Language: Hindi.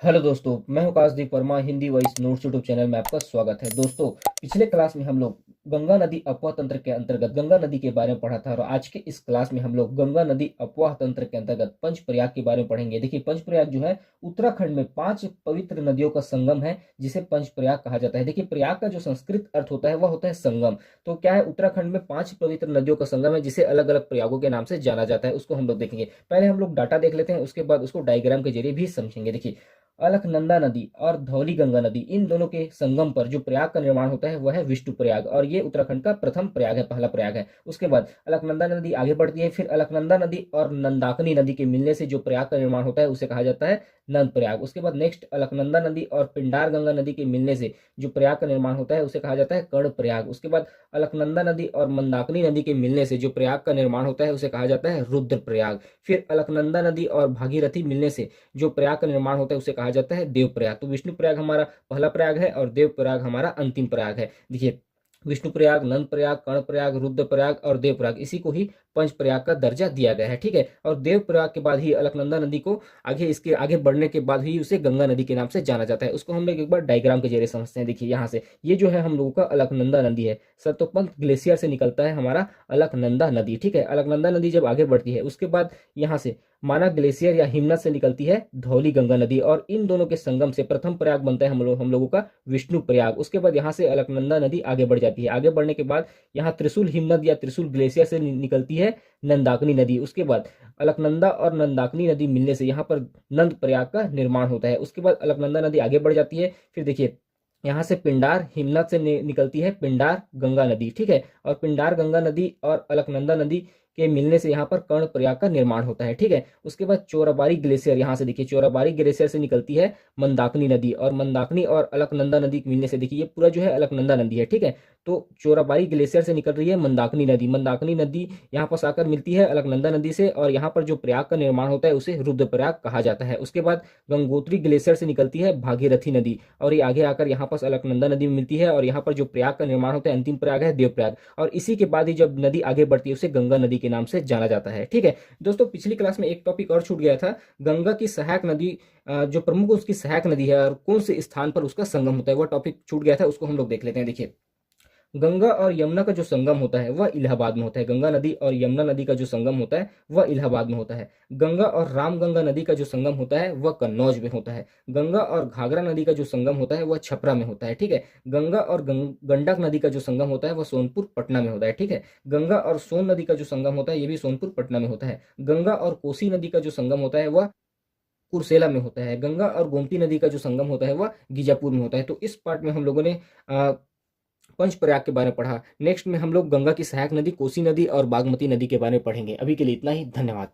हेलो दोस्तों, मैं हूं Kashdeep Verma. Hindi voice notes YouTube channel में आपका स्वागत है। दोस्तों, पिछले क्लास में हम लोग गंगा नदी अपवाह तंत्र के अंतर्गत गंगा नदी के बारे में पढ़ा था, और आज के इस क्लास में हम लोग गंगा नदी अपवाह तंत्र के अंतर्गत पंचप्रयाग के बारे में पढ़ेंगे। देखिए, पंचप्रयाग जो है उत्तराखंड में 5 पवित्र नदियों का संगम है, जिसे पंचप्रयाग कहा जाता है। देखिए, प्रयाग का जो संस्कृत अर्थ होता है वह होता है संगम। तो क्या है, उत्तराखंड में 5 पवित्र नदियों का संगम है, जिसे अलग अलग प्रयागों के नाम से जाना जाता है। उसको हम लोग देखेंगे। पहले हम लोग डाटा देख लेते हैं, उसके बाद उसको डायग्राम के जरिए भी समझेंगे। देखिए, अलकनंदा नदी और धौली गंगा नदी, इन दोनों के संगम पर जो प्रयाग का निर्माण होता है वह है विष्णु प्रयाग, और ये उत्तराखंड का प्रथम प्रयाग है, पहला प्रयाग है। उसके बाद अलकनंदा नदी आगे बढ़ती है, फिर अलकनंदा नदी और नंदाकिनी नदी के मिलने से जो प्रयाग का निर्माण होता है उसे कहा जाता है नंद प्रयाग। उसके बाद नेक्स्ट अलकनंदा नदी और पिंडार गंगा नदी के मिलने से जो प्रयाग का निर्माण होता है उसे कहा जाता है कर्ण प्रयाग। उसके बाद अलकनंदा नदी और मंदाकिनी नदी के मिलने से जो प्रयाग का निर्माण होता है उसे कहा जाता है रुद्र प्रयाग। फिर अलकनंदा नदी और भागीरथी मिलने से जो प्रयाग का निर्माण होता है उसे कहा जाता है देव प्रयाग। तो विष्णु प्रयाग हमारा पहला प्रयाग है और देव प्रयाग हमारा अंतिम प्रयाग है। देखिए, विष्णु प्रयाग, नंद प्रयाग, कर्ण प्रयाग, रुद्र प्रयाग और देव प्रयाग, इसी को ही पंच प्रयाग का दर्जा दिया गया है। ठीक है, और देव प्रयाग के बाद ही अलकनंदा नदी को आगे, इसके आगे बढ़ने के बाद ही उसे गंगा नदी के नाम से जाना जाता है। उसको हम लोग एक बार डायग्राम के जरिए समझते हैं। देखिए, यहाँ से ये जो है हम लोगों का अलकनंदा नदी है। सतोपंथ ग्लेशियर से निकलता है हमारा अलकनंदा नदी। ठीक है, अलकनंदा नदी जब आगे बढ़ती है उसके बाद यहाँ से माना ग्लेशियर या हिमनद से निकलती है धौली गंगा नदी, और इन दोनों के संगम से प्रथम प्रयाग बनता है हम लोगों का विष्णु प्रयाग। उसके बाद यहाँ से अलकनंदा नदी आगे बढ़ जाती है। आगे बढ़ने के बाद यहाँ त्रिशूल हिमनद या त्रिशूल ग्लेशियर से निकलती है नंदाकिनी नदी। उसके बाद अलकनंदा और नंदाकिनी नदी मिलने से यहाँ पर नंद प्रयाग का निर्माण होता है। उसके बाद अलकनंदा नदी आगे बढ़ जाती है। फिर देखिए, यहाँ से पिंडार हिमनद से निकलती है पिंडार गंगा नदी। ठीक है, और पिंडार गंगा नदी और अलकनंदा नदी के मिलने से यहाँ पर कर्ण प्रयाग का निर्माण होता है। ठीक है, उसके बाद चोराबाड़ी ग्लेशियर, यहाँ से देखिए चोराबाड़ी ग्लेशियर से निकलती है मंदाकिनी नदी, और मंदाकिनी और अलकनंदा नदी के मिलने से देखिए ये पूरा जो है अलकनंदा नदी है। ठीक है, तो चोराबाड़ी ग्लेशियर से निकल रही है मंदाकिनी नदी। मंदाकिनी नदी यहाँ पर आकर मिलती है अलकनंदा नदी से, और यहाँ पर जो प्रयाग का निर्माण होता है उसे रुद्र प्रयाग कहा जाता है। उसके बाद गंगोत्री ग्लेशियर से निकलती है भागीरथी नदी, और ये आगे आकर यहाँ पर अलकनंदा नदी में मिलती है, और यहाँ पर जो प्रयाग का निर्माण होता है अंतिम प्रयाग है देवप्रयाग। और इसी के बाद ही जब नदी आगे बढ़ती है उसे गंगा नदी के नाम से जाना जाता है। ठीक है दोस्तों, पिछली क्लास में एक टॉपिक और छूट गया था, गंगा की सहायक नदी, जो प्रमुख उसकी सहायक नदी है और कौन से स्थान पर उसका संगम होता है, वह टॉपिक छूट गया था, उसको हम लोग देख लेते हैं। देखिए, गंगा और यमुना का जो संगम होता है वह इलाहाबाद में होता है। गंगा नदी और यमुना नदी का जो संगम होता है वह इलाहाबाद में होता है। गंगा और रामगंगा नदी का जो संगम होता है वह कन्नौज में होता है। गंगा और घाघरा नदी का जो संगम होता है वह छपरा में होता है। ठीक है, गंगा और गंडक नदी का जो संगम होता है वह सोनपुर पटना में होता है। ठीक है, गंगा और सोन नदी का जो संगम होता है ये भी सोनपुर पटना में होता है। गंगा और कोसी नदी का जो संगम होता है वह कुर्सेला में होता है। गंगा और गोमती नदी का जो संगम होता है वह गीजापुर में होता है। तो इस पार्ट में हम लोगों ने पंचप्रयाग के बारे में पढ़ा। नेक्स्ट में हम लोग गंगा की सहायक नदी, कोसी नदी और बागमती नदी के बारे में पढ़ेंगे। अभी के लिए इतना ही, धन्यवाद।